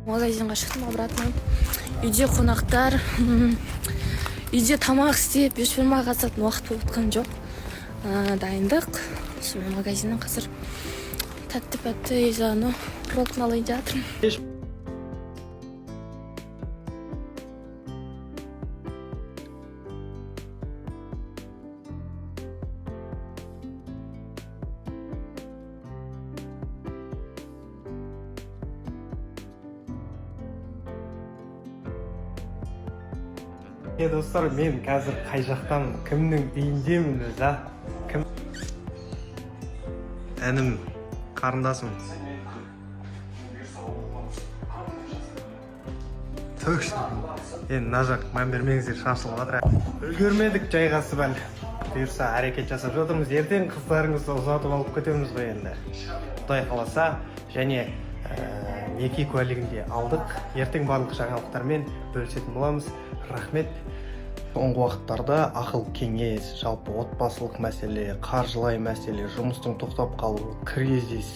Магазинға шықтым обратно. Үйде қонақтар, үйде тамақ істеп, бешбармақ қатысатын уақыт болып отқан жоқ. Дайындық. Şimdi магазиннен қазір тәтті езаны роллтын алайын жатырмын. Достар, мен қазір қай жақтан кімнің үйіндемін өзі, кім? Әнім, қарындасым. Точно. Енді мына жақ мән бермеңіздер, шашылып жатыр. Үлгермедік жайғасып әлі. Бұйырса әрекет жасап жатырмыз. Ертең қыздарыңызды ұзатып алып кетеміз ғой енді. Құдай қаласа, және неке куәлігінде алдық. Ертең барлық жаңалықтармен бөлісетін боламыз. Рахмет. Соңғы уақыттарда ақыл кеңес, жалпы отбасылық мәселе, қаржылай мәселе, жұмыстың тоқтап қалуы, кризис,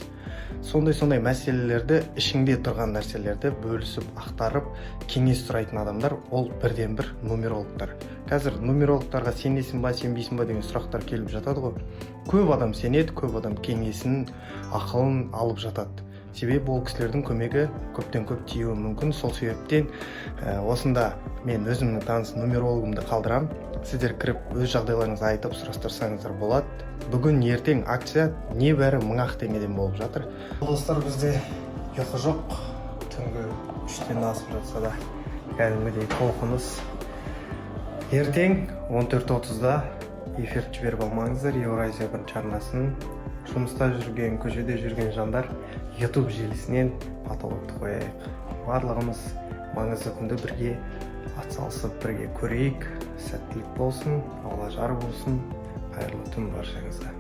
сондай мәселелерді, ішіңде тұрған нәрселерді бөлісіп, ақтарып, кеңес сұрайтын адамдар, ол бірден бір нумерологтар. Қазір нумерологтарға сенесің ба, сенбейсің ба деген сұрақтар келіп жатады ғой. Көп адам сенеді, көп адам кеңесін, ақылын алып жатады. Себебі ол кісілердің көмегі көптен көп тиюі мүмкін. Сол себептен осында мен өзімнің таныс нумерологымды қалдырам. Сіздер кіріп өз жағдайларыңызды айтып сұрастырсаңыздар болады. Бүгін ертең акция небәрі 1000 теңгеден болып жатыр. Достар, бізде ұйқы жоқ. Түнгі 3-тен асып жатса да кәдімгідей толқыныс. Ертең 14:30-да эфир жіберіп алмаңыздар. Еуразия бірінші арнасын. Жұмыста жүрген, көшеде жүрген жандар YouTube желісінен патологты қояйық. Барлығымыз маңызды күнді бірге атсалысып, бірге көрейік. Сәттілік болсын, Алла жар болсын. Қайырлы түн баршаңызға.